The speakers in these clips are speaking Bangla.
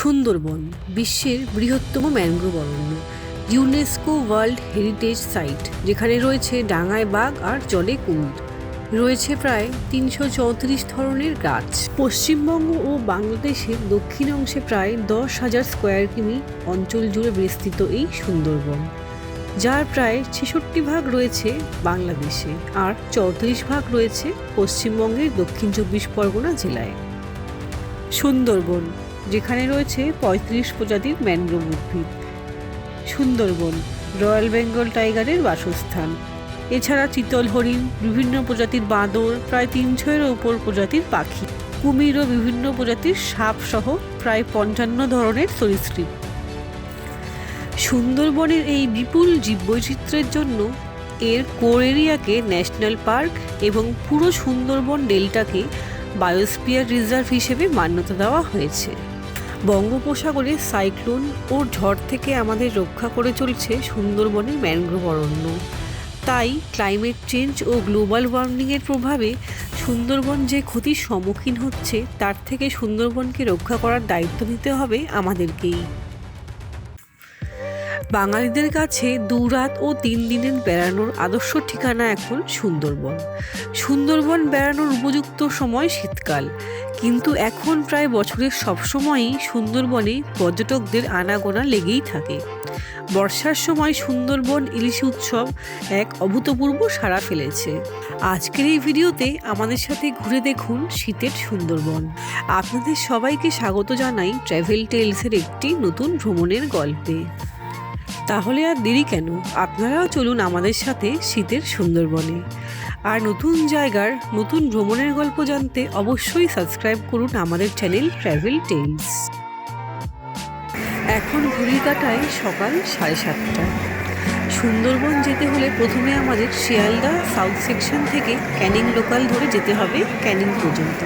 সুন্দরবন বিশ্বের বৃহত্তম ম্যানগ্রোভ অরণ্য, ইউনেস্কো ওয়ার্ল্ড হেরিটেজ সাইট, যেখানে রয়েছে ডাঙায় বাঘ আর জলে কুমির। রয়েছে প্রায় ৩৩৪ ধরনের গাছ। পশ্চিমবঙ্গ ও বাংলাদেশের দক্ষিণ অংশে প্রায় ১০,০০০ স্কোয়ার কিমি অঞ্চল জুড়ে বিস্তৃত এই সুন্দরবন, যার প্রায় ৬৬ রয়েছে বাংলাদেশে আর ৩৪ রয়েছে পশ্চিমবঙ্গের দক্ষিণ ২৪ পরগনা জেলায়। সুন্দরবন, যেখানে রয়েছে ৩৫ প্রজাতির ম্যানগ্রোভ উদ্ভিদ। সুন্দরবন রয়্যাল বেঙ্গল টাইগারের বাসস্থান। এছাড়া চিতল হরিণ, বিভিন্ন প্রজাতির বাঁদর, প্রায় ৩০০-এর ওপর প্রজাতির পাখি, কুমির ও বিভিন্ন প্রজাতির সাপ সহ প্রায় ৫৫ ধরনের সরীসৃপ। সুন্দরবনের এই বিপুল জীববৈচিত্র্যের জন্য এর কোর এরিয়াকে ন্যাশনাল পার্ক এবং পুরো সুন্দরবন ডেল্টাকে বায়োস্ফিয়ার রিজার্ভ হিসেবে মান্যতা দেওয়া হয়েছে। বঙ্গোপসাগরে সাইক্লোন ও ঝড় থেকে আমাদের রক্ষা করে চলছে সুন্দরবনের ম্যানগ্রোভ অরণ্য। তাই ক্লাইমেট চেঞ্জ ও গ্লোবাল ওয়ার্মিংয়ের প্রভাবে সুন্দরবন যে ক্ষতির সম্মুখীন হচ্ছে, তার থেকে সুন্দরবনকে রক্ষা করার দায়িত্ব নিতে হবে আমাদেরকেই। বাঙালিদের কাছে ২ রাত ও ৩ দিনের বেড়ানোর আদর্শ ঠিকানা এখন সুন্দরবন। সুন্দরবন বেড়ানোর উপযুক্ত সময় শীতকাল, কিন্তু এখন প্রায় বছরের সবসময়ই সুন্দরবনে পর্যটকদের আনাগোনা লেগেই থাকে। বর্ষার সময় সুন্দরবন ইলিশ উৎসব এক অভূতপূর্ব সাড়া ফেলেছে। আজকের এই ভিডিওতে আমাদের সাথে ঘুরে দেখুন শীতের সুন্দরবন। আপনাদের সবাইকে স্বাগত জানাই ট্র্যাভেল টেলসের একটি নতুন ভ্রমণের গল্পে। তাহলে আর দেরি কেন, আপনারাও চলুন আমাদের সাথে শীতের সুন্দরবনে। আর নতুন জায়গার নতুন ভ্রমণের গল্প জানতে অবশ্যই সাবস্ক্রাইব করুন আমাদের চ্যানেল ট্র্যাভেল টেলস। এখন ঘড়ির কাঁটায় সকাল 7:30। সুন্দরবন যেতে হলে প্রথমে আমাদের শিয়ালদা সাউথ সেকশন থেকে ক্যানিং লোকাল ধরে যেতে হবে ক্যানিং পর্যন্ত।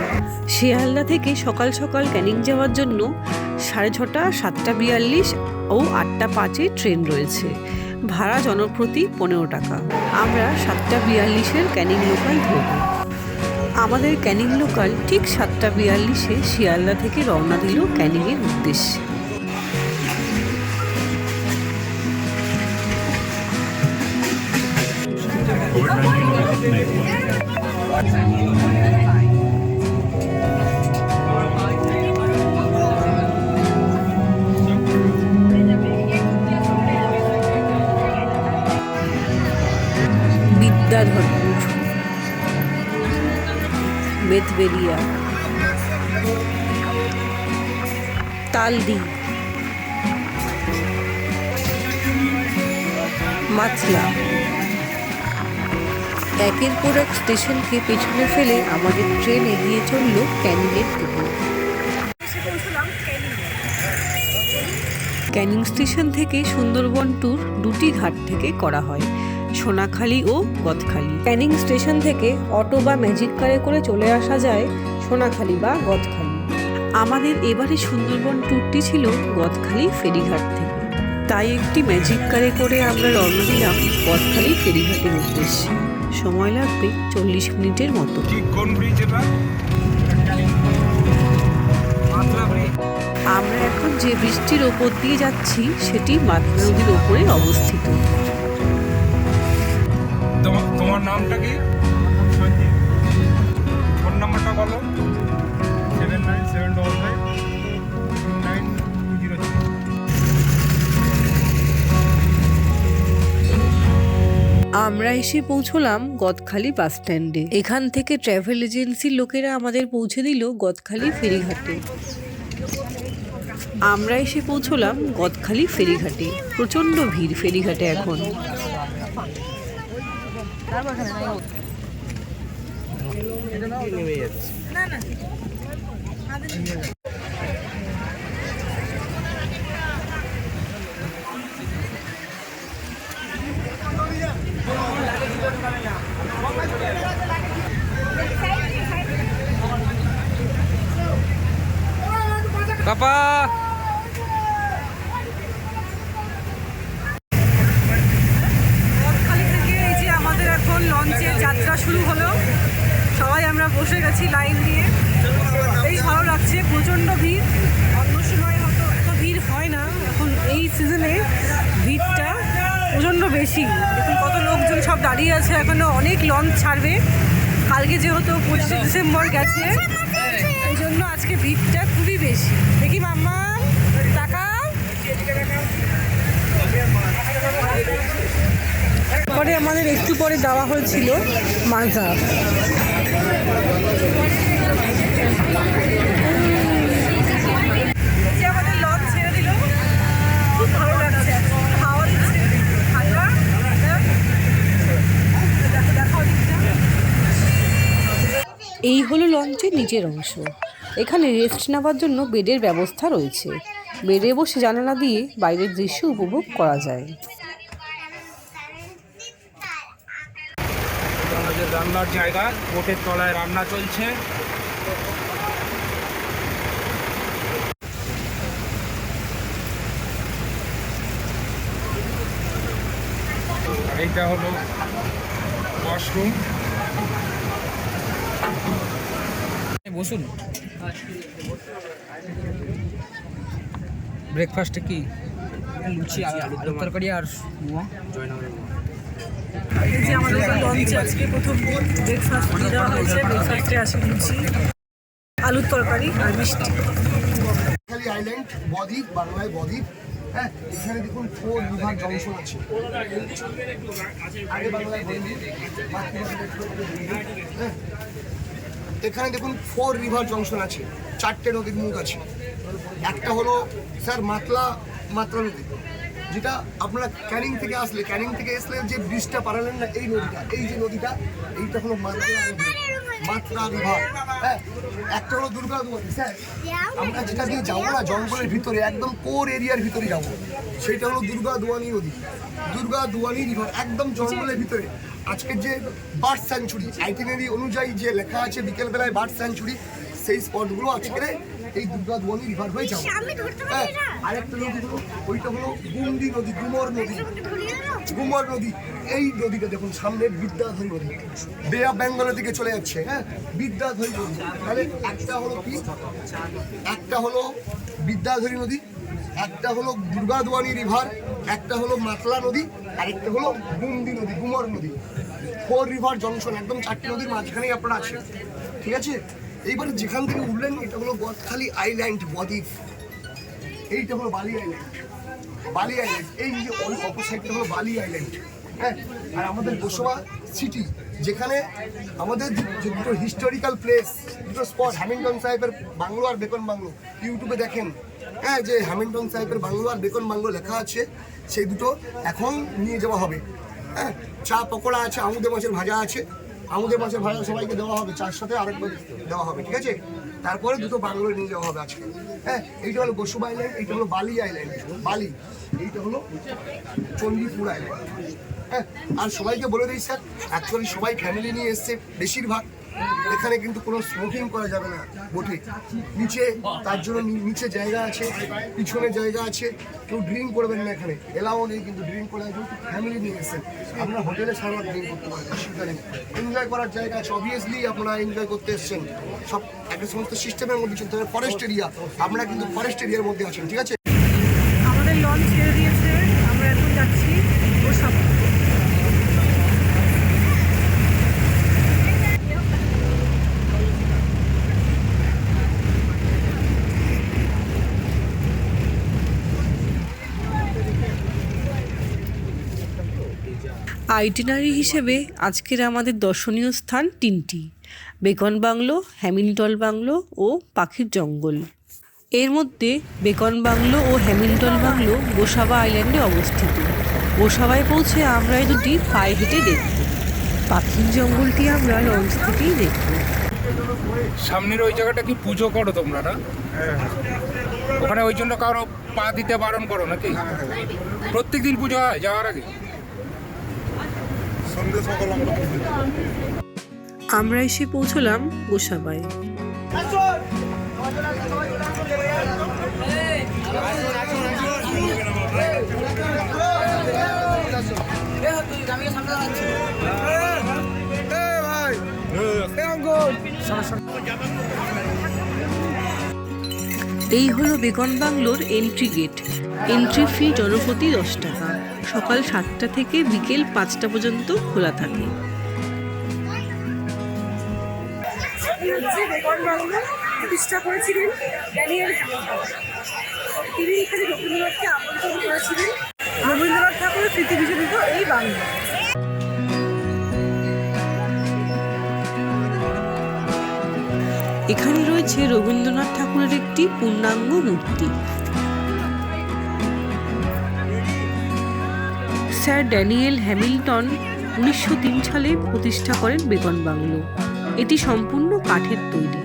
শিয়ালদা থেকে সকাল সকাল ক্যানিং যাওয়ার জন্য 6:30, 7:42 ও 8:05 ট্রেন রয়েছে। ভাড়া জনপ্রতি 15 টাকা। আমরা 7:42 ক্যানিং লোকাল ধরব। আমাদের ক্যানিং লোকাল ঠিক 7:42 শিয়ালদা থেকে রওনা দিল ক্যানিংয়ের উদ্দেশ্যে। বিদ্যাধরপুর, বেতবেরিয়া, তালদি, মাছলা, একের পর এক স্টেশনকে পেছনে ফেলে আমাদের ট্রেন এগিয়ে চলল ক্যানিংয়ের দিকে। ক্যানিং স্টেশন থেকে সুন্দরবন ট্যুর 2টি ঘাট থেকে করা হয়, সোনাখালি ও গদখালি। ক্যানিং স্টেশন থেকে অটো বা ম্যাজিক কারে করে চলে আসা যায় সোনাখালি বা গদখালি। আমাদের এবারে সুন্দরবন ট্যুরটি ছিল গদখালি ফেরিঘাট থেকে, তাই একটি ম্যাজিক কারে করে আমরা রওনা দিলাম গদখালি ফেরিঘাটের উদ্দেশ্যে। সময় লাগবে 40 মিনিটের মতো। আমরা এখন যে বৃষ্টির ওপর দিয়ে যাচ্ছি সেটি মাতলা নদীর ওপরে অবস্থিত। তোমার নামটা কি? ফোন নাম্বারটা বলো। 79755920। আমরা এসে পৌঁছলাম গদখালি বাস স্ট্যান্ডে। এখান থেকে ট্রাভেল এজেন্সির লোকেরা আমাদের পৌঁছে দিল গদখালি ফেরিঘাটে। আমরা এসে পৌঁছলাম গদখালি ফেরিঘাটে। প্রচণ্ড ভিড় ফেরিঘাটে এখন। বাবা গদখালি থেকে এই যে আমাদের এখন লঞ্চের যাত্রা শুরু হলো। সবাই আমরা বসে গেছি লাইন দিয়ে। বেশ ভালো লাগছে, প্রচণ্ড ভিড়। অন্য সময় হয়তো বেশি। দেখুন কত লোকজন সব দাঁড়িয়ে আছে, এখনো অনেক লঞ্চ ছাড়বে। কালকে যেহেতু 25শে ডিসেম্বর গেছে, এই জন্য আজকে ভিড়টা খুবই বেশি। দেখি মাম্মা তাকাও। পরে আমাদের একটু পরে দেওয়া হয়েছিল মাজা। আমাদের লঞ্চ ছেড়ে দিল, খুব ভালো লাগছে। হাওয়া দিচ্ছে ঠান্ডা। এই হলো লঞ্চের নিচের অংশ। এখানে রেস্ট নেওয়ার জন্য বেডের ব্যবস্থা রয়েছে। বেডে বসে জানালা দিয়ে বাইরের দৃশ্য উপভোগ করা যায়। রান্নার জায়গা, বোটের তলায় রান্না চলছে। এইটা হলো ওয়াশরুম। বসুন। ব্রেকফাস্টে কি? লুচি, আলু তরকারি আর এই যে আমাদের লঞ্চে আজকে প্রথম ব্রেকফাস্ট দেওয়া হয়েছে। ব্রেকফাস্টে আছে লুচি, আলুর তরকারি আর মিষ্টি। আইল্যান্ড বদ্বীপ, বাংলায় বদ্বীপ। হ্যাঁ, এখানে দেখুন 4 রিভার জংশন আছে। আগে বাংলায় বদ্বীপ, হ্যাঁ, এখানে দেখুন 4 রিভার জংশন আছে, 4টে নদীর মুখ আছে। একটা হলো স্যার মাতলা নদী, যেটা আপনারা ক্যানিং থেকে আসলে যে ব্রিজটা পারালেন না, এই নদীটা, এই যে নদীটা, এইটা হলো মাত্রা রিভার। হ্যাঁ, একটা হলো দুর্গা দুয়ারি। স্যার আমরা যেটা দিয়ে যাবো না জঙ্গলের ভিতরে, একদম কোর এরিয়ার ভিতরে যাবো, সেইটা হলো দুর্গা দুয়ানি নদী, দুর্গা দুয়ানি রিভার, একদম জঙ্গলের ভিতরে। আজকের যে বার্ড স্যাঞ্চুরি আইটিনারি অনুযায়ী যে লেখা আছে বিকেলবেলায় বার্ড স্যাঞ্চুরি, সেই স্পটগুলো আজকের এই দুর্গা দুয়ানি রিভার হয়ে যাবে। হ্যাঁ, আরেকটা নদী হলো, ওইটা হলো গুমরি নদী, গুমর নদী। এই নদীটা দেখুন সামনে বিদ্যাধরী নদী, বে অফ বেঙ্গলের দিকে চলে যাচ্ছে। হ্যাঁ, বিদ্যাধরী নদী। তাহলে একটা হলো কি, একটা হলো বিদ্যাধরী নদী, একটা হলো দুর্গা দুয়ানি রিভার, একটা হলো মাতলা নদী, আরেকটা হলো গুমরি নদী, গুমর নদী। 4 রিভার জংশন, একদম 4টি নদীর মাঝখানেই আপনারা আছেন। ঠিক আছে, এইবার যেখান থেকে উঠলেন এটা হলো গদখালি আইল্যান্ড বদ্বীপ, এইটা হলো বালি আইল্যান্ড, বালি আইল্যান্ড। এই যে ওই অপর সাইডটা হলো বালি আইল্যান্ড। হ্যাঁ, আর আমাদের গোসবা সিটি, যেখানে আমাদের যে দুটো হিস্টোরিক্যাল প্লেস, দুটো স্পট, হ্যামিল্টন সাহেবের বাংলো আর বেকন বাংলো, ইউটিউবে দেখেন। হ্যাঁ, যে হ্যামিল্টন সাহেবের বাংলো আর বেকন বাংলো লেখা আছে, সেই দুটো এখন নিয়ে যাওয়া হবে। হ্যাঁ, চা পকোড়া আছে, আমুদের মাছের ভাজা আছে, আমুদের মাছের ভাজা সবাইকে দেওয়া হবে, চার সাথে আরেকবার দেওয়া হবে। ঠিক আছে, তারপরে দুটো বাংলো নিয়ে যাওয়া হবে আজকে। হ্যাঁ, এইটা হলো গোসবা আইল্যান্ড, এইটা হলো বালি আইল্যান্ড, বালি, এইটা হলো চণ্ডীপুর আইল্যান্ড। হ্যাঁ, আর সবাইকে বলে দিই স্যার, অ্যাকচুয়ালি সবাই ফ্যামিলি নিয়ে এসছে বেশিরভাগ। এখানে কিন্তু কোনো স্মোকিং করা যাবে না বোটে, নিচে, তার জন্য নিচে জায়গা আছে, পিছনে জায়গা আছে, কেউ ড্রিঙ্ক করবেন না এখানে, এলাও নেই কিন্তু ড্রিঙ্ক করা, যেহেতু ফ্যামিলি নিয়ে এসছেন। আপনারা হোটেলে সারা ড্রিঙ্ক করতে পারেন, অসুবিধা নেই। এনজয় করার জায়গা আছে, অবভিয়াসলি আপনারা এনজয় করতে এসছেন, সব একটা সমস্ত সিস্টেমের মধ্যে চলতে হবে। ফরেস্ট এরিয়া, আমরা কিন্তু ফরেস্ট এরিয়ার মধ্যে আছেন। ঠিক আছে, আমাদের লঞ্চ ছেড়ে দিয়েছে, আমরা এখন যাচ্ছি গোসাবা। আইটিনারি হিসেবে আজকের আমাদের দর্শনীয় স্থান 3টি: বেকন বাংলো, হ্যামিল্টন বাংলো ও পাখির জঙ্গল। এর মধ্যে বেকন বাংলো ও হ্যামিল্টন বাংলো গোসাবা আইল্যান্ডে অবস্থিত। গোসাবায় পৌঁছে আমরা এই দুটি পায়ে হেঁটে দেখব। পাখির জঙ্গলটি আমরা লঞ্চ থেকেই দেখব। সামনের ওই জায়গাটা কি পুজো করো তোমরা না? ওখানে ওই জন্য কারো পা দিতে বারণ করো নাকি? প্রত্যেক দিন পুজো হয় যাওয়ার আগে? আমরা এসে পৌঁছলাম গোসাবায়। এই হলো বেকন বাংলোর এন্ট্রি গেট। এন্ট্রি ফি জনপ্রতি 10 টাকা। সকাল 7টা থেকে বিকেল 5টা পর্যন্ত খোলা থাকে। বেকন বাংলো প্রতিষ্ঠা করেছিলেন ড্যানিয়েল হ্যামিল্টন। তিনি এখানে রবীন্দ্রনাথকে আমন্ত্রণ করেছিলেন। রবীন্দ্রনাথ ঠাকুরের স্মৃতি বিজড়িত এই বাংলো। এখানে রয়েছে রবীন্দ্রনাথ ঠাকুরের একটি পূর্ণাঙ্গ মূর্তি। স্যার ড্যানিয়েল হ্যামিল্টন 1903 সালে প্রতিষ্ঠা করেন বেকন বাংলো। এটি সম্পূর্ণ কাঠের তৈরি।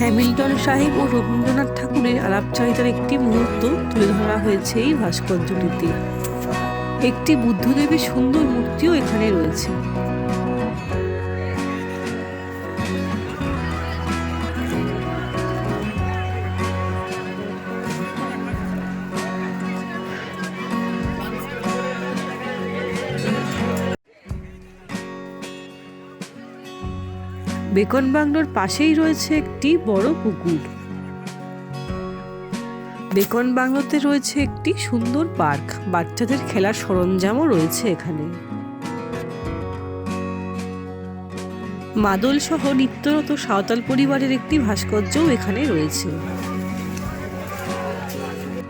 হ্যামিল্টন সাহেব ও রবীন্দ্রনাথ ঠাকুরের আলাপচারিতার একটি মুহূর্ত তুলে ধরা হয়েছে এই ভাস্কর্যটিতে। একটি বুদ্ধদেবের সুন্দর মূর্তিও এখানে রয়েছে। বেকন বাংলোর পাশেই রয়েছে একটি বড় পুকুর। বেকন বাংলোতে রয়েছে একটি সুন্দর পার্ক, বাচ্চাদের খেলার সরঞ্জামও রয়েছে এখানে। মাদল সহ নিত্যরত সাঁওতাল পরিবারের একটি ভাস্কর্যও এখানে রয়েছে।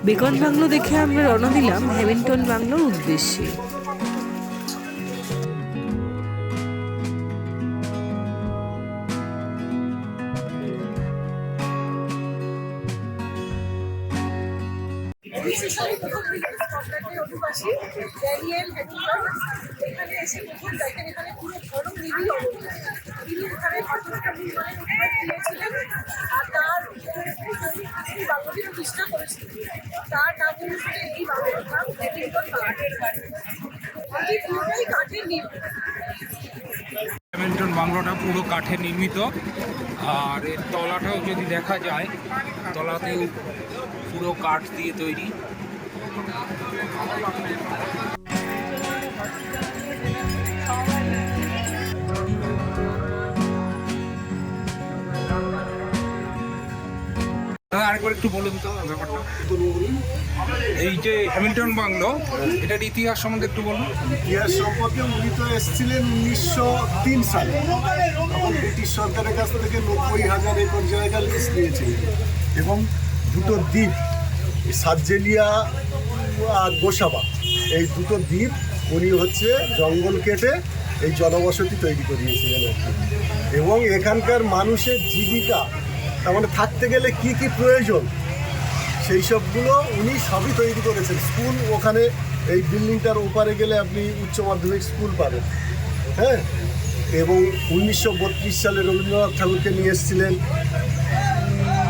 বেকন বাংলো দেখে আমরা রওনা দিলাম হ্যামিল্টন বাংলোর উদ্দেশ্যে। স্কটল্যান্ডের অধিবাসী ড্যানিয়েল হ্যামিল্টন এখানে এসে প্রথম দেখেন এখানে পুরো ঘন নিবিড় অবস্থা। তিনি এখানে পাথরটা নির্মাণের উদ্যোগ দিয়েছিলেন আর তার এই বাংলাটি প্রতিষ্ঠা করেছিলেন। তার নাম অনুসারে এই বাংলার নাম হ্যামিল্টন কাঠের বাড়ি। এটি পুরোটাই কাঠের নির্মিত। হ্যামিল্টন বাংলোটা পুরো কাঠে নির্মিত, আর এর তলাটাও যদি দেখা যায়, তলাতেও পুরো কাঠ দিয়ে তৈরি। আরেকবার একটু বলুন তো ব্যাপারটা। এই যে হ্যামিল্টন বাংলো, এটার ইতিহাস সম্বন্ধে একটু বলুন। ইতিহাস সম্পর্কে উনি তো এসেছিলেন 1903 সালে। তখন ব্রিটিশ সরকারের কাছ থেকে 90,000 একর জায়গা লিজ নিয়েছিলেন এবং দুটো দ্বীপ, সার্জেলিয়া আর গোসাবা, এই দুটো দ্বীপ উনি হচ্ছে জঙ্গল কেটে এই জনবসতি তৈরি করিয়েছিলেন আর কি। এবং এখানকার মানুষের জীবিকা, তার মানে থাকতে গেলে কি কি প্রয়োজন সেই সবগুলো উনি সবই তৈরি করেছেন। স্কুল ওখানে এই বিল্ডিংটার ওপারে গেলে আপনি উচ্চ মাধ্যমিক স্কুল পাবেন, হ্যাঁ। এবং 1932 সালে রবীন্দ্রনাথ ঠাকুরকে নিয়ে এসেছিলেন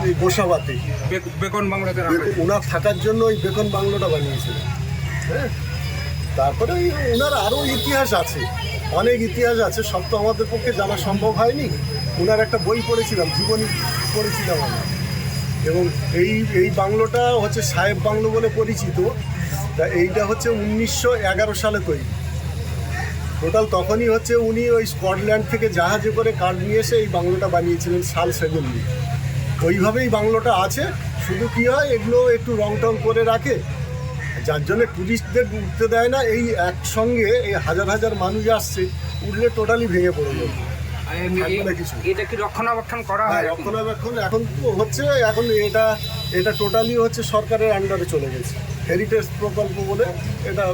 এই গোসাবাতে, বেকন বাংলোতে ওনার থাকার জন্য ওই বেকন বাংলোটা বানিয়েছিলেন, হ্যাঁ। তারপরে ওনার আরও ইতিহাস আছে, অনেক ইতিহাস আছে, সব তো আমাদের পক্ষে জানা সম্ভব হয়নি। ওনার একটা বই পড়েছিলাম, জীবনী পড়েছিলাম আমরা। এবং এই বাংলোটা হচ্ছে সাহেব বাংলো বলে পরিচিত। তা এইটা হচ্ছে 1911 সালে তৈরি। টোটাল তখনই হচ্ছে উনি ওই স্কটল্যান্ড থেকে জাহাজে করে কাঠ নিয়ে এসে এই বাংলোটা বানিয়েছিলেন সাল 70। ওইভাবেই বাংলোটা আছে, শুধু কী হয় এগুলো একটু রং টং করে রাখে, যার জন্য টুরিস্টদের উঠতে দেয় না। এই একসঙ্গে এই হাজার হাজার মানুষ আসছে, উঠলে টোটালি ভেঙে পড়ে যাবে। এটা কি রক্ষণাবেক্ষণ করা হয়? রক্ষণাবেক্ষণ এখন হচ্ছে, এখন এটা টোটালি হচ্ছে সরকারের আন্ডারে চলে গেছে। হেরিটেজ প্রকল্প বলে এটা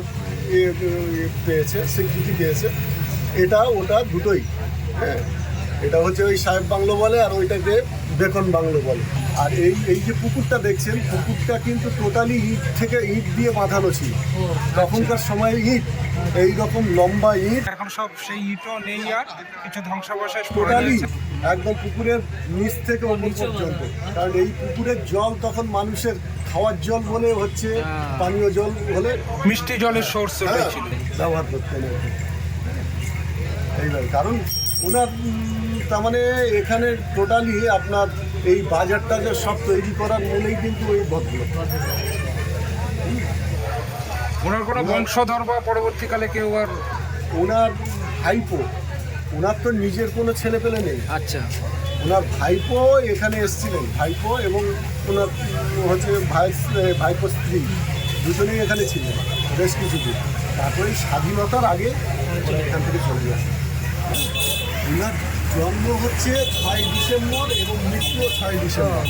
পেয়েছে, স্বীকৃতি পেয়েছে। এটা ওটা দুটোই, হ্যাঁ। এটা হচ্ছে ওই সাহেব বাংলো বলে, আর ওইটাকে বেকন বাংলো বলে। আর এই যে পুকুরটা দেখছেন, পুকুরটা কিন্তু টোটালি ইট দিয়ে বাঁধানো ছিল। তখনকার সময়ে ইট, এইরকম লম্বা ইট, এখন সব সেই ইটও নেই, আর কিছু ধ্বংসাবশেষ টোটালি একদম পুকুরের নিচ থেকে ওপর পর্যন্ত, কারণ এই পুকুরের জল তখন মানুষের খাওয়ার জল বলে হচ্ছে, পানীয় জল বলে মিষ্টি জলের সোর্স ছিল। ব্যবহার করতেন আর কি। এইভাবে কারণ ওনার তার মানে এখানে টোটালি আপনার এই বাজারটাকে সব তৈরি করার মূলেই কিন্তু ওই ভদ্রলোক। ওনার কোনো বংশধর বা পরবর্তীকালে কেউ আর? ওনার ভাইপো, ওনার তো নিজের কোনো ছেলে পেলে নেই। আচ্ছা, ওনার ভাইপো এখানে এসেছিলেন, ভাইপো এবং ওনার হচ্ছে ভাইপো স্ত্রী দুজনেই এখানে ছিলেন বেশ কিছুদিন। তারপরে স্বাধীনতার আগে ওরা এখান থেকে চলে যায়। ওনার জন্ম হচ্ছে 6 ডিসেম্বর এবং মৃত্যু 6 ডিসেম্বর,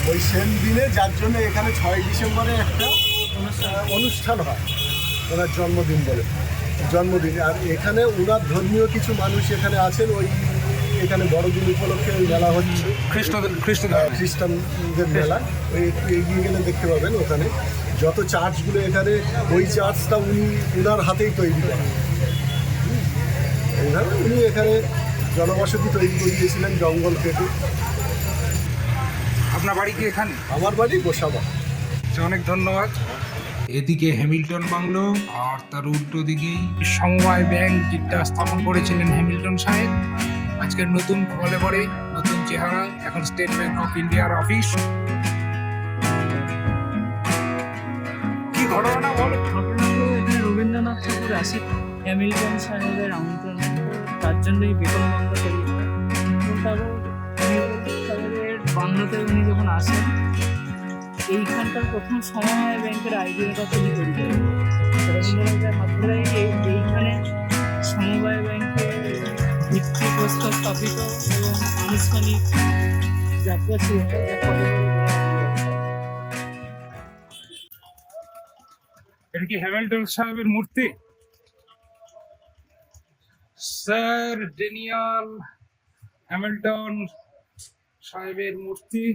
ওই সেম দিনে, যার জন্য এখানে 6 ডিসেম্বরে একটা অনুষ্ঠান হয় ওনার জন্মদিন বলে, জন্মদিন। আর এখানে ওনার ধর্মীয় কিছু মানুষ এখানে আছেন, ওই এখানে বড়দিন উপলক্ষে ওই মেলা হচ্ছে, খ্রিস্টানদের মেলা। ওই একটু এগিয়ে গেলে দেখতে পাবেন ওখানে যত চার্চগুলো, এখানে ওই চার্চটা উনি ওনার হাতেই তৈরি করেন। এইভাবে উনি এখানে জনবসতি তৈরি করে দিয়েছিলেন জঙ্গল কেটে। আপনার বাড়ি কি এখানে? আমার বাড়ি গোসাবা। অনেক ধন্যবাদ। এদিকে হ্যামিল্টন বাংলো, আর তার উল্টো দিকেই সমবায় ব্যাংক, যেটা স্থাপন করেছিলেন হ্যামিল্টন সাহেব। আজকের নতুন ফলে পরে নতুন চেহারা, এখন স্টেট ব্যাংক অফ ইন্ডিয়ার অফিস। কি ঘটনা বল? ঘটনা তো এখানে রবীন্দ্রনাথ ঠাকুর আসেন হ্যামিল্টন সাহেবের আমন্ত্রণে, তার জন্যই বিকল বাংলা তৈরি হয়। এবং তারপর সাহেবের বাংলাতে উনি যখন আসেন, এইখানকার প্রথম সমবায় ব্যাংকের আইডিয়াটা তিনি তৈরি করেন। রবীন্দ্রনাথের মাধ্যমে এইখানে সমবায় ব্যাংকের ভিত্তিপ্রস্তর স্থাপিত এবং আনুষ্ঠানিক যাত্রা শুরু হয়, যা ফলে এটা কি হ্যামিল্টন সাহেবের মূর্তি? স্যার ড্যানিয়েল হ্যামিল্টন সাহেবের মূর্তি।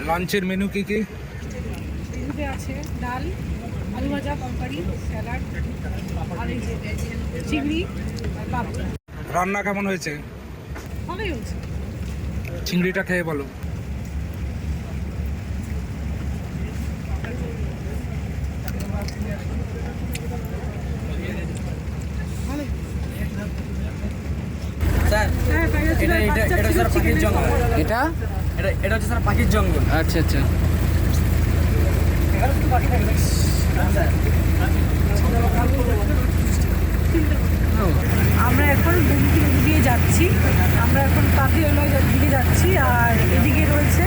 লাঞ্চের মেনু কি কি? মেনুতে আছে ডাল, আলু ভাজা, তরকারি, স্যালাড, আর এই যে চিংড়ি আর পাপড়। রান্না কেমন হয়েছে? ভালোই হচ্ছে। চিংড়িটা খেয়ে বলো। স্যার, হ্যাঁ, এটা এটা এটা স্যার পাখির জঙ্গল। এটা এটা এটা হচ্ছে স্যার পাখির জঙ্গল। আচ্ছা আচ্ছা আমরা এখন গুমটি নদী দিয়ে যাচ্ছি, আমরা এখন পাখিরালয় দিকে যাচ্ছি, আর এদিকে রয়েছে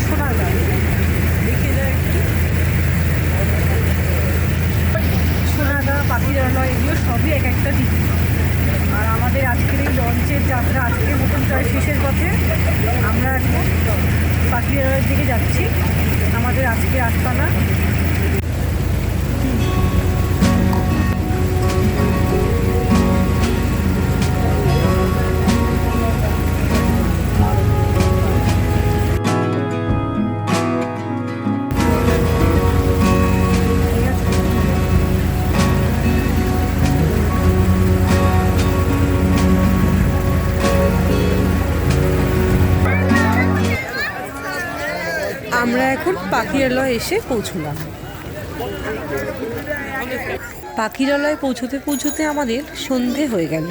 সোনারগাঁ। দেখে যায় একটু সোনারগাঁ, পাখিরালয়, এগুলো সবই এক একটা দিকে। আর আমাদের আজকের এই লঞ্চের যাত্রা আজকের মতন প্রায় শেষের পথে। আমরা এখন পাখিরালয়ের দিকে যাচ্ছি, আমাদের আজকে আস্তানা। আমরা এখন পাখিরালয় এসে পৌঁছলাম। পাখিরালয় পৌঁছতে পৌঁছতে আমাদের সন্ধে হয়ে গেল।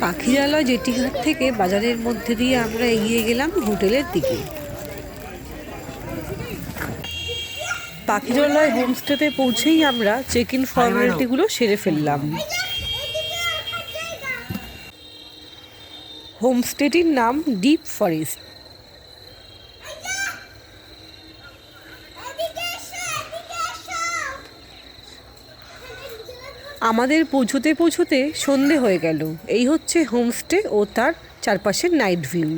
পাখিরালয় জেটিঘাট থেকে বাজারের মধ্যে দিয়ে আমরা এগিয়ে গেলাম হোটেলের দিকে। পাখিরালয় হোমস্টেতে পৌঁছেই আমরা চেক ইন ফর্মালিটিগুলো সেরে ফেললাম। হোমস্টেটির নাম ডিপ ফরেস্ট। আমাদের পৌঁছতে পৌঁছতে সন্ধে হয়ে গেল। এই হচ্ছে হোমস্টে ও তার চারপাশের নাইট ভিউ।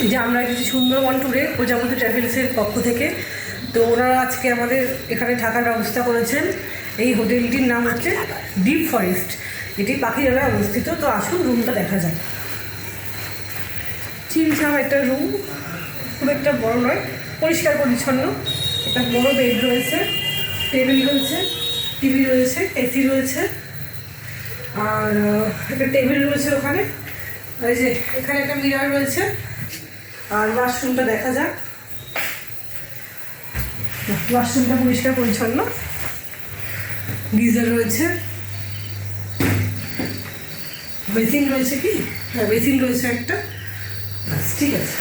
এই যে আমরা এসেছি সুন্দরবন ট্যুরে প্রজাপতি ট্রাভেলসের পক্ষ থেকে। তো ওনারা আজকে আমাদের এখানে থাকার ব্যবস্থা করেছেন। এই হোটেলটির নাম হচ্ছে ডিপ ফরেস্ট, এটি পাখিরালয়ে অবস্থিত। তো আসুন রুমটা দেখা যায়। চিমছাম একটা রুম, খুব একটা বড় নয়, পরিষ্কার পরিচ্ছন্ন। একটা বড় বেড রয়েছে, টেবিল রয়েছে, টিভি রয়েছে, এসি রয়েছে, আর একটা টেবিল রয়েছে ওখানে। আর এই যে এখানে একটা মিরার রয়েছে। আর ওয়াশরুমটা দেখা যাক। ওয়াশরুমটা পরিষ্কার পরিচ্ছন্ন, গিজার রয়েছে, বেসিন রয়েছে। কি হ্যাঁ, বেসিন রয়েছে একটা। ব্যাস, ঠিক আছে।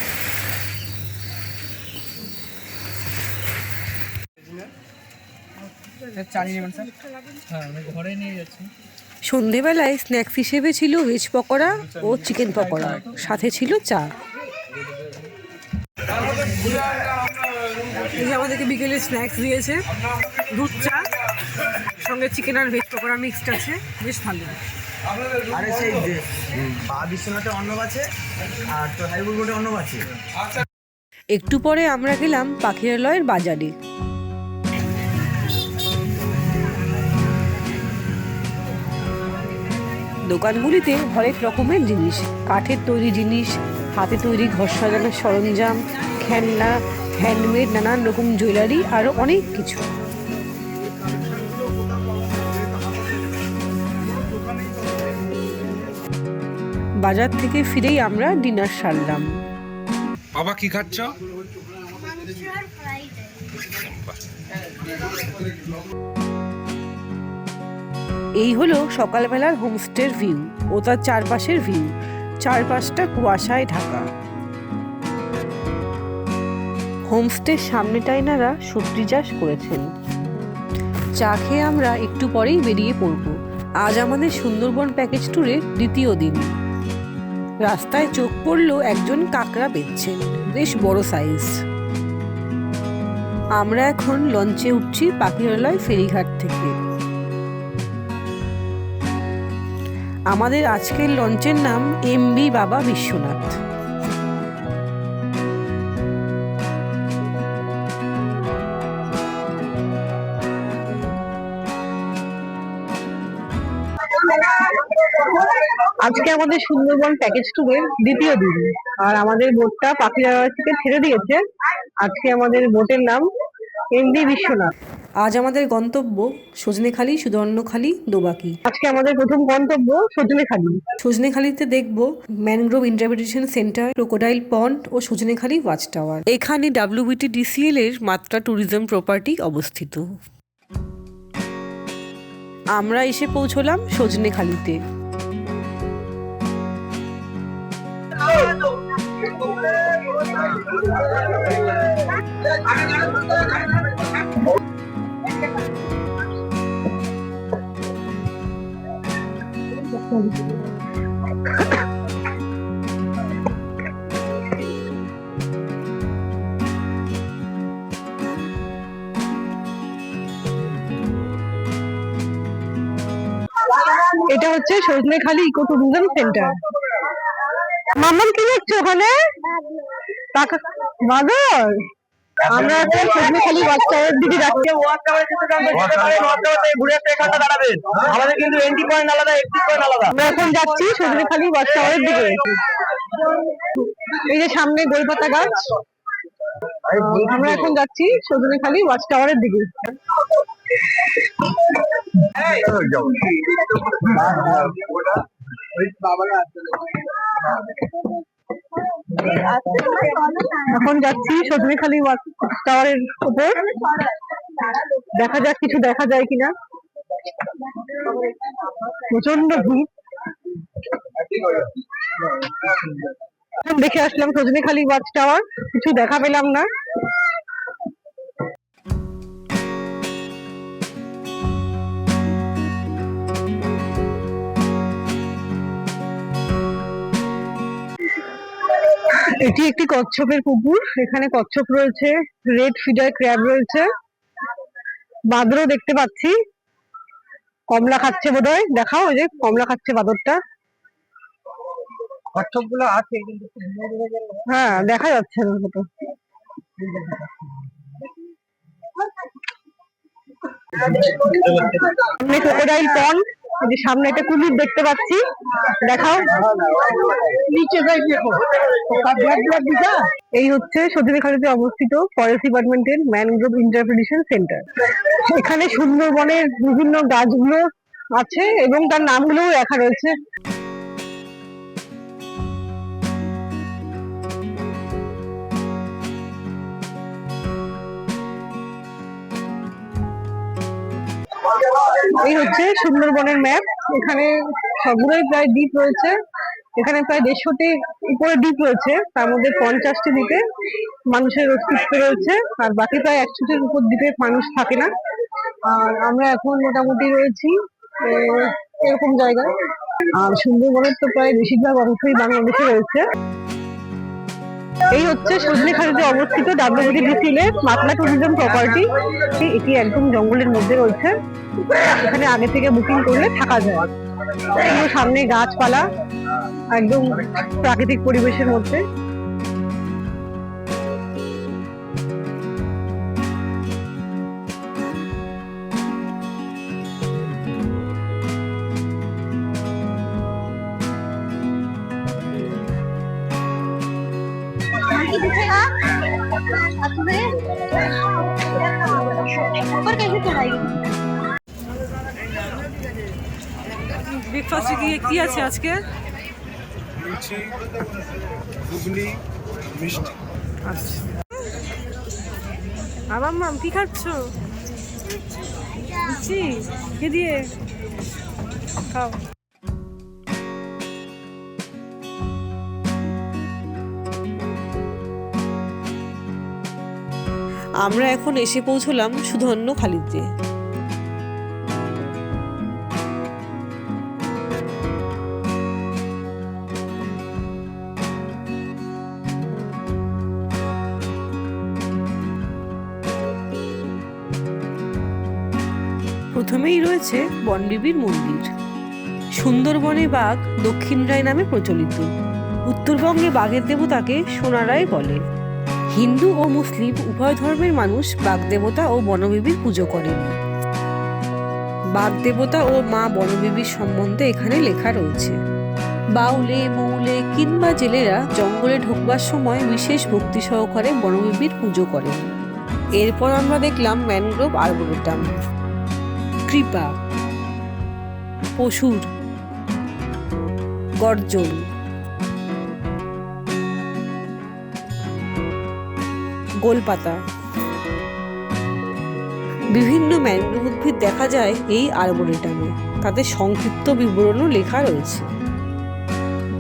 ঘরে নিয়ে যাচ্ছি। সন্ধেবেলায় স্ন্যাক্স হিসেবে ছিল ভেজ পকোড়া ও চিকেন পকোড়া, সাথে ছিল চা। এই যে আমাদেরকে বিকেলে স্ন্যাক্স দিয়েছে, দুধ চা, সঙ্গে চিকেন আর ভেজ পকোড়া মিক্সড আছে, বেশ ভালো। আরে সেই যে বিশ্বনাথে অন্নব আছে আর তো হাইবুল রোডে অন্নব আছে। একটু পরে আমরা গেলাম পাখিরালয়ের বাজারে। দোকানগুলিতে হরেক রকমের জিনিস, কাঠের তৈরি জিনিস, হাতে তৈরি ঘর সাজানোর সরঞ্জাম, খেলনা, হ্যান্ডমেড নানান রকম জুয়েলারি, আরও অনেক কিছু। বাজার থেকে ফিরেই আমরা ডিনার সারলাম। বাবা কি খাচ্ছ? এই হলো সকালবেলার হোমস্টের ভিউ ও তার চারপাশের ভিউ। চারপাশটা কুয়াশায় ঢাকা। হোমস্টের সামনেটাই নারা সবজি চাষ করেছেন। চা খেয়ে আমরা একটু পরেই বেরিয়ে পড়ব। আজ আমাদের সুন্দরবন প্যাকেজ ট্যুরের দ্বিতীয় দিন। রাস্তায় চোখ পড়ল একজন কাঁকড়া বেচছেন, বেশ বড় সাইজ। আমরা এখন লঞ্চে উঠছি পাখিরালয় ফেরিঘাট থেকে। আমাদের আজকের লঞ্চের নাম এমবি বাবা বিশ্বনাথ। আজকে আমাদের সুন্দরবন প্যাকেজ ট্যুরের দ্বিতীয় দিন, আর আমাদের বোটটা পাখিরালয় থেকে ছেড়ে দিয়েছে। আজকে আমাদের বোটের নাম এমবি বিশ্বনাথ। আজ আমাদের গন্তব্য সজনেখালি, সুদর্ণখালি, দোবাকি। আজকে আমাদের প্রথম গন্তব্য সজনেখালি। সজনেখালিতে দেখব ম্যানগ্রোভ ইন্টারপ্রিটেশন সেন্টার, ক্রোকোডাইল পন্ড ও সজনেখালি ওয়াচ টাওয়ার। এখানে WBTDCL এর মাত্রা ট্যুরিজম প্রপার্টি অবস্থিত। আমরা এসে পৌঁছলাম সজনেখালিতে। এটা হচ্ছে Sajnekhali eco tourism centre. Mamon কি দেখছো ওখানে? বাদর। আমরা এখন সজনেখালি ওয়াচ টাওয়ারের দিকে যাচ্ছি। ওয়াচ টাওয়ারে যেতে চান তো যেতে পারেন, ওয়াচ টাওয়ার থেকে ঘুরে এখানটা দাঁড়াবেন। আমাদের কিন্তু এন্ট্রি পয়েন্ট আলাদা, এক্সিট পয়েন্ট আলাদা। আমরা এখন যাচ্ছি সজনেখালি ওয়াচ টাওয়ারের দিকে। এই যে সামনে গোলপাতা গাছ। আমরা এখন যাচ্ছি সজনেখালি ওয়াচ টাওয়ারের দিকে। এখন যাচ্ছি সজনেখালি ওয়াচ টাওয়ারের উপর। দেখা যাক কিছু দেখা যায় কিনা। প্রচন্ড ভিড়। দেখে আসলাম সজনেখালি ওয়াচ টাওয়ার, কিছু দেখা পেলাম না। এটি একটি কচ্ছপের পুকুর। এখানে কচ্ছপ রয়েছে, রেড ফিডার ক্র্যাব রয়েছে, বাঁদরও দেখতে পাচ্ছি। কমলা খাচ্ছে বোধহয়, দেখাও, ওই যে কমলা খাচ্ছে বাঁদরটা। কচ্ছপ গুলো আছে কিন্তু হ্যাঁ, দেখা যাচ্ছে না তো। সামনে ক্রোকোডাইল পন্ড, এই যে সামনে একটা কুমির দেখতে পাচ্ছি, দেখাও। এই হচ্ছে সজনেখালিতে অবস্থিত ফরেস্ট ডিপার্টমেন্টের ম্যানগ্রোভ ইন্টারপ্রিটেশন সেন্টার। এখানে সুন্দরবনের বিভিন্ন গাছগুলো আছে এবং তার নামগুলোও লেখা রয়েছে। এই হচ্ছে সুন্দরবনের ম্যাপ। এখানে সবগুলোই প্রায় দ্বীপ রয়েছে। এখানে প্রায় 150টির উপরে দ্বীপ রয়েছে, তার মধ্যে 50টি দ্বীপে মানুষের অস্তিত্ব রয়েছে, আর বাকি প্রায় 100টির উপর দ্বীপে মানুষ থাকে না। আর আমরা এখন মোটামুটি রয়েছি এরকম জায়গায়। আর সুন্দরবনের তো প্রায় বেশিরভাগ অংশই বাংলাদেশে রয়েছে। এই হচ্ছে সজনেখালিতে অবস্থিত WBDCL মাতলা ট্যুরিজম প্রপার্টি। এটি একদম জঙ্গলের মধ্যে রয়েছে। এখানে আগে থেকে বুকিং করলে থাকা যায়। পুরো সামনে গাছপালা, একদম প্রাকৃতিক পরিবেশের মধ্যে। ব্রেকফাস্টে কি আছে আজকে? লুচি, ঘুগনি, মিষ্টি। আচ্ছা, আবার মাম কি খাচ্ছ? লুচি কে দিয়ে খাও। আমরা এখন এসে পৌঁছলাম সুধন্যখালিতে। প্রথমেই রয়েছে বনবিবির মন্দির। সুন্দরবনে বাঘ দক্ষিণ রায় নামে প্রচলিত। উত্তরবঙ্গে বাঘের দেবতাকে সোনারায় বলে। হিন্দু ও মুসলিম উভয় ধর্মের মানুষ বাঘ দেবতা ও বনবিবির পুজো করেন। বাঘ দেবতা ও মা বনবিবির সম্বন্ধে এখানে লেখা রয়েছে। বাউলে, মৌলে কিংবা জেলেরা জঙ্গলে ঢোকবার সময় বিশেষ ভক্তি সহকারে বনবিবির পুজো করেন। এরপর আমরা দেখলাম ম্যানগ্রোভ আর্বোরেটাম। কৃপা, পশুর গর্জন, গোলপাতা, বিভিন্ন ম্যানগ্রোভ উদ্ভিদ দেখা যায় এই আর্বোরেটামে। তাদের সংক্ষিপ্ত বিবরণও লেখা রয়েছে।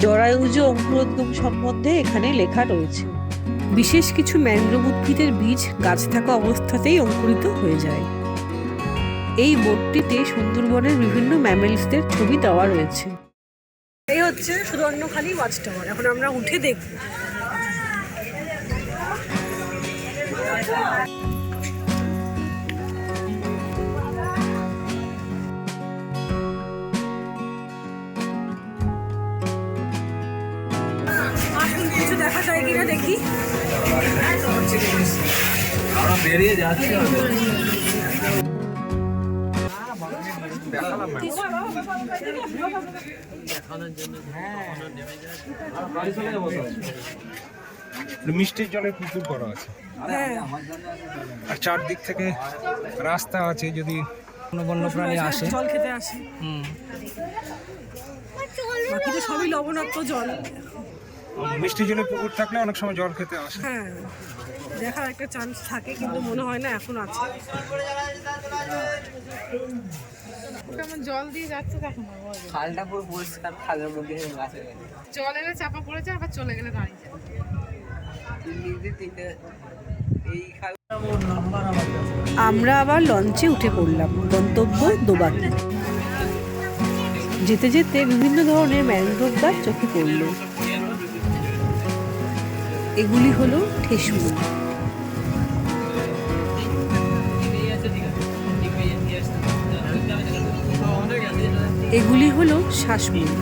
জরায়ুজ অঙ্কুরোদ্গম সম্বন্ধে এখানে লেখা রয়েছে। বিশেষ কিছু ম্যানগ্রোভ উদ্ভিদের বীজ গাছ থাকা অবস্থাতেই অঙ্কুরিত হয়ে যায়। এই বোর্ডটিতে সুন্দরবনের বিভিন্ন ম্যামেলসদের ছবি দেওয়া রয়েছে। এই হচ্ছে সুধন্যখালি ওয়াচ টাওয়ার। এখন আমরা উঠে দেখব। আসুন কিছু দেখা যায় কিনা দেখি। আমরা বেরিয়ে যাচ্ছি। মিষ্টির জলে পুকুর করা আছে, আর চারদিক থেকে রাস্তা আছে। যদি বন্য প্রাণী আসে, জল খেতে আসে। বাকি তো সবই লবণাক্ত জল। মিষ্টি জলে পুকুর থাকলে অনেক সময় জল খেতে আসে। হ্যাঁ, দেখার একটা চান্স থাকে, কিন্তু মনে হয় না এখন আছে। জল দিয়ে যাচ্ছে তখন খালটা পুরো পরিষ্কার, খালের মধ্যে জল এলে চাপা পড়েছে, আবার চলে গেলে দাঁড়িয়ে যায়। আমরা আবার লঞ্চে উঠে পড়লাম। গন্তব্য দোবাকি। যেতে যেতে বিভিন্ন ধরনের ম্যানগ্রোভ গাছ চোখে পড়ল। এগুলি হলো ঠেসমুড়ি। এগুলি হলো শ্বাসমূড়ি।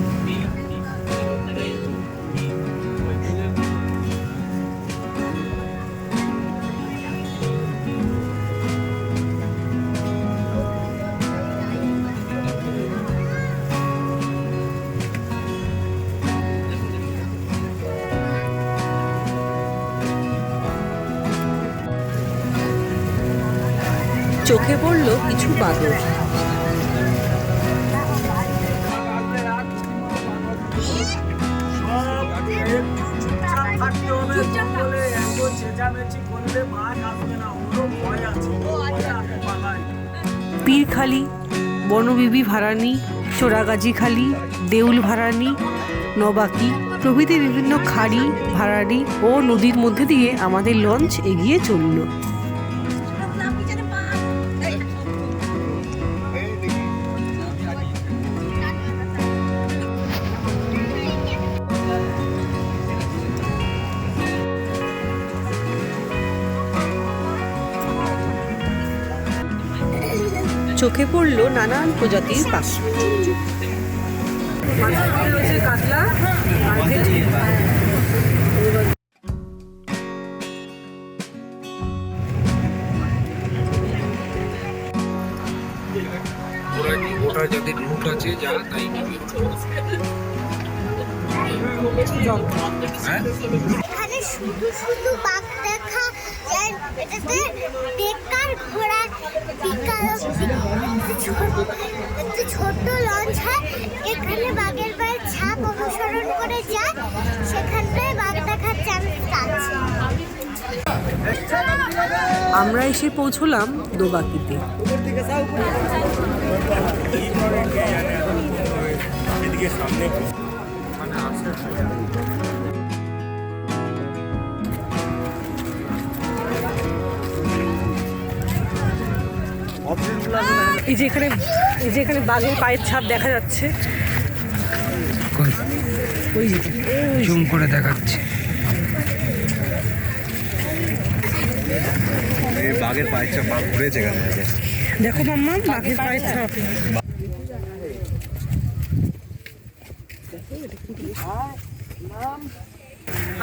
চোখে পড়ল কিছু বাদর। পীরখালি, বনবিবি ভাড়ানি, চোরাগাজী খালি, দেউল ভাড়ানি, নবাকি প্রভৃতি বিভিন্ন খাড়ি, ভাড়ানি ও নদীর মধ্যে দিয়ে আমাদের লঞ্চ এগিয়ে চলল। চোখে পড়ল নানান প্রজাতির পাখি। রয়েছে কাতলা আর ভেটকি। ওটা যাদের রুট আছে যা তাই নিবি। হ্যাঁ এখানে শুধু শুধু বাঘ দেখা যায়। এটাতে টেক্কার ঘোড়া একটু ছোট লঞ্চ হয়, এখানে বাঘের পায়ের ছাপ অনুসরণ করে যায়, সেখানটায় বাঘ দেখার চান্স আছে। আমরা এসে পৌঁছলাম দোবাকিতে। এই যে এখানে বাঘের পায়ের ছাপ দেখা যাচ্ছে। ওই জুম করে দেখাচ্ছে। বাঘের পায়ের চাপ বাঘ ঘুরেছে এখান থেকে। দেখো মাম্মা, বাঘের পায়ের ছাপ।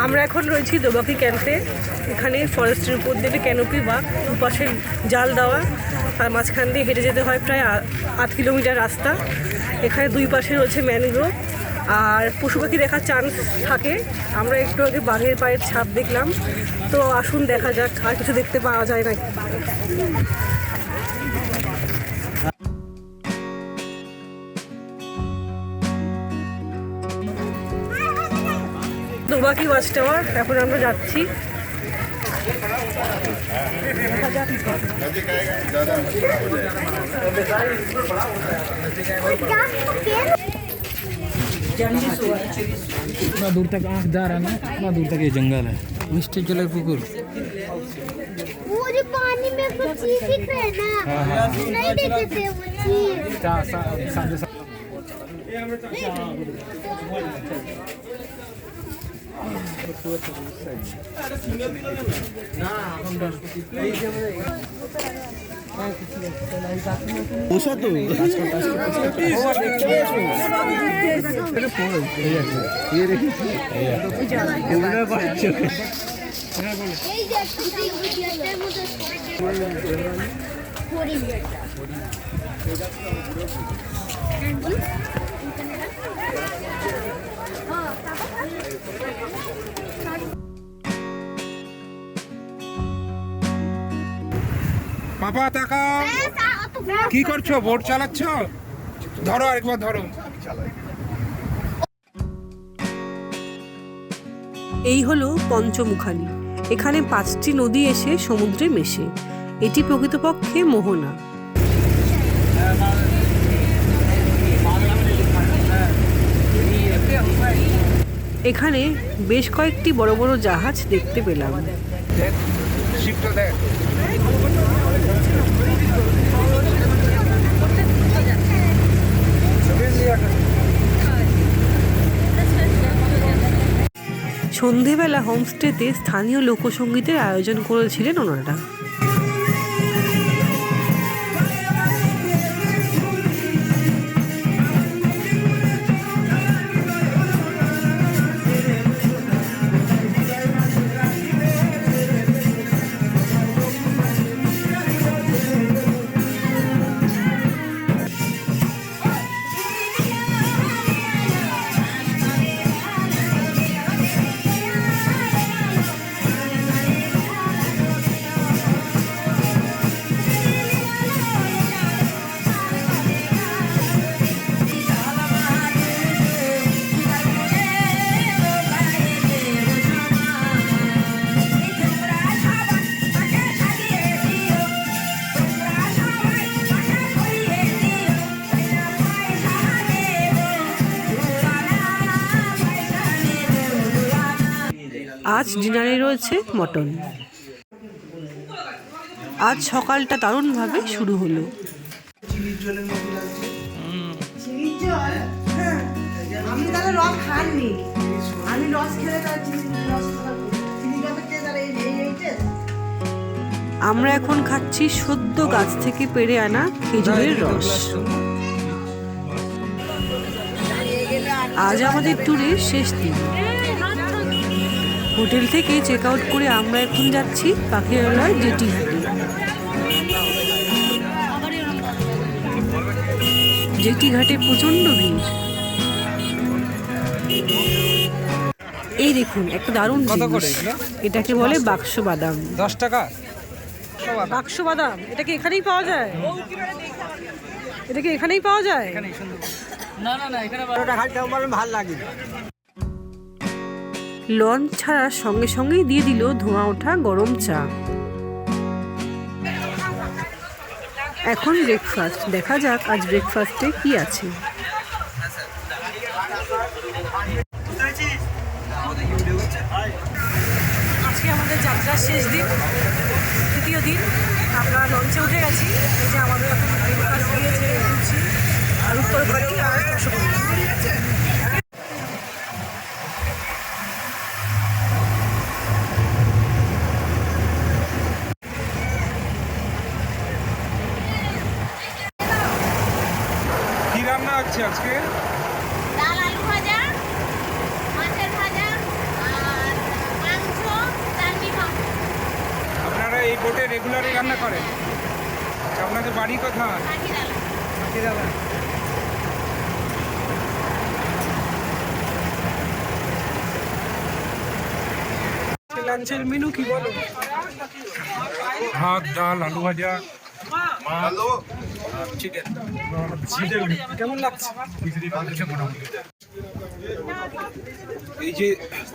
আমরা এখন রয়েছি দোবাকি ক্যাম্পে। এখানে ফরেস্টের উপর দিয়ে ক্যানোপি বা দুপাশে জাল দেওয়া, আর মাঝখান দিয়ে হেঁটে যেতে হয় প্রায় 8 কিলোমিটার রাস্তা। এখানে দুই পাশে রয়েছে ম্যানগ্রোভ আর পশু পাখি দেখার চান্স থাকে। আমরা একটু আগে বাঘের পায়ের ছাপ দেখলাম, তো আসুন দেখা যাক আর কিছু দেখতে পাওয়া যায় নাকি। দোবাকি ওয়াচ টাওয়ার, এখন আমরা যাচ্ছি। इतना दूर तक आँख जा रहा है ना, इतना दूर तक ये जंगल है। মিষ্টি জলের পুকুর। वो जो पानी में कुछ चीज दिख रहा है ना, नहीं देखे थे वो चीज। পাপা তাকাও, কি করছো? বোট চালাচ্ছ? ধরো, আরেকবার ধরো। এই হলো পঞ্চমুখানি। এখানে 5টি নদী এসে সমুদ্রে মেশে। এটি প্রকৃতপক্ষে মোহনা। এখানে বেশ কয়েকটি বড় বড় জাহাজ দেখতে পেলাম। শিপটা দেখ। সন্ধেবেলা হোমস্টেতে স্থানীয় লোকসঙ্গীতের আয়োজন করেছিলেন ওনারা। আজ ডিনারে রয়েছে মটন। আজ সকালটা দারুণভাবে শুরু হলো। আমি তাহলে রস খাননি, আমি রস খেলে তার চিনি জলের তাহলে এই আমরা এখন খাচ্ছি সদ্য গাছ থেকে পেড়ে আনা খেজুরের রস। আজ আমাদের ট্যুরের শেষ দিন। হোটেল থেকে চেক আউট করে আমরা এখন যাচ্ছি পাখিরালয় জেটি ঘাটে। জেটি ঘাটে প্রচন্ড ভিড়। এই দেখুন একটা দারুণ জিনিস, এটাকে বলে বাক্স বাদাম। 10 টাকা বাক্স বাদাম, এটা কি এখানেই পাওয়া যায়? এটা কি এখানেই পাওয়া যায়? না না না, এখানে ভালো লাগে। লঞ্চ ছাড়ার সঙ্গে সঙ্গেই দিয়ে দিল ধোঁয়া ওঠা গরম চা। এখন ব্রেকফাস্ট, দেখা যাক আজ ব্রেকফাস্টে কি আছে। আজকে আমাদের যাত্রার শেষ দিন, তৃতীয় দিন। আমরা লঞ্চে উঠে গেছি। এই যে আমাদের এখন ব্রেকফাস্ট দিয়েছে, লুচি আর উত্তরভারী আর রসগোল্লা। কি রান্না হচ্ছে আজকে? ডাল, আলু ভাজা, মাছের ভাজা আর মাংস, চাটনি পাঁপড়। আপনারা এই বোটে রেগুলারই রান্না করেন? আচ্ছা, আপনাদের বাড়ি কোথায়? পাখিরালয়। লাঞ্চের মেনু কি বলো? ভাত, ডাল, আলু ভাজা, চিকেন। কেমন লাগছে? এই যে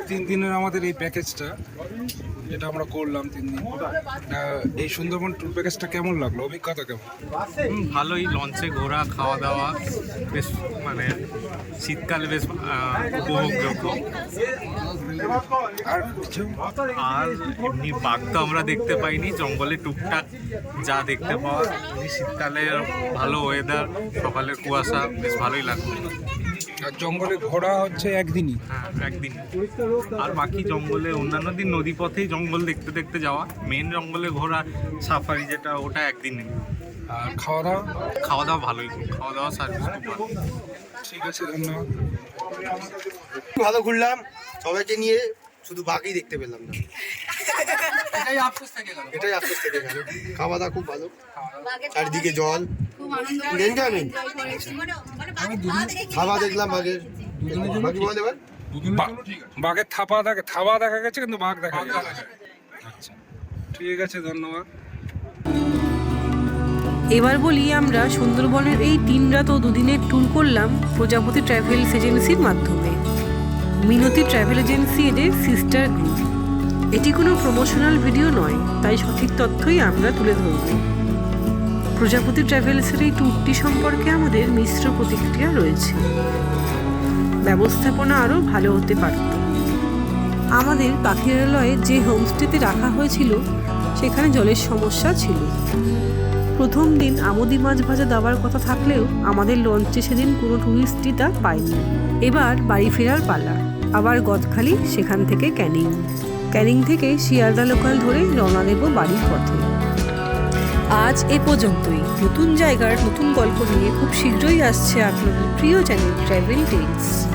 3 দিনের আমাদের এই প্যাকেজটা, যেটা আমরা করলাম 3 দিন, এই সুন্দরবন ট্যুর প্যাকেজটা কেমন লাগলো? অভিজ্ঞতা কেমন? ভালোই, লঞ্চে ঘোরা, খাওয়া দাওয়া বেশ, মানে শীতকালে বেশ উপভোগযোগ্য। আর কিছু? আর এমনি বাঘ তো আমরা দেখতে পাইনি, জঙ্গলে টুকটাক যা দেখতে পাওয়া। এমনি শীতকালে ভালো ওয়েদার, সকালের কুয়াশা, বেশ ভালোই লাগলো। আর জঙ্গলে ঘোরা হচ্ছে একদিনই? হ্যাঁ, একদিন। আর বাকি জঙ্গলে অন্যান্য দিন নদী পথেই জঙ্গল দেখতে দেখতে যাওয়া। মেন জঙ্গলে ঘোরা সাফারি যেটা, ওটা একদিনে। আর খাওয়া দাওয়া? খাওয়া দাওয়া ভালোই, খাওয়া দাওয়া সার্ভিস খুব ভালো। ঠিক আছে, ধন্যবাদ। ভালো ঘুরলাম, সবাইকে নিয়ে শুধু বাঘই দেখতে পেলাম না, এটাই আফসোস থেকে গেল। খাওয়া দাওয়া খুব ভালো, চারিদিকে জল, খাওয়া দেখলাম বাঘের। বাঘের থাপা দেখা গেছে, কিন্তু বাঘ দেখা যায়। আচ্ছা, ঠিক আছে, ধন্যবাদ। এবার বলি, আমরা সুন্দরবনের এই 3 রাত ও 2 দিনের ট্যুর করলাম প্রজাপতি ট্রাভেলস এজেন্সির মাধ্যমে। মিনতি ট্রাভেল এজেন্সি এদের সিস্টার গ্রুপ। এটি কোনো প্রমোশনাল ভিডিও নয়, তাই সঠিক তথ্যই আমরা তুলে ধরব। প্রজাপতি ট্রাভেলসের এই ট্যুরটি সম্পর্কে আমাদের মিশ্র প্রতিক্রিয়া রয়েছে। ব্যবস্থাপনা আরও ভালো হতে পারত। আমাদের পাখিরালয়ে যে হোমস্টেতে রাখা হয়েছিল সেখানে জলের সমস্যা ছিল। প্রথম দিন আমোদি মাছ ভাজা দেওয়ার কথা থাকলেও আমাদের লঞ্চে সেদিন কোনো টুরিস্টই তা পায়নি। এবার বাড়ি ফেরার পালা। আবার গদখালি, সেখান থেকে ক্যানিং। ক্যানিং থেকে শিয়ালদা লোকাল ধরে রওনা দেব বাড়ির পথে। আজ এ পর্যন্তই। নতুন জায়গার নতুন গল্প নিয়ে খুব শীঘ্রই আসছে আপনাদের প্রিয় চ্যানেল ট্রাভেল টেলস।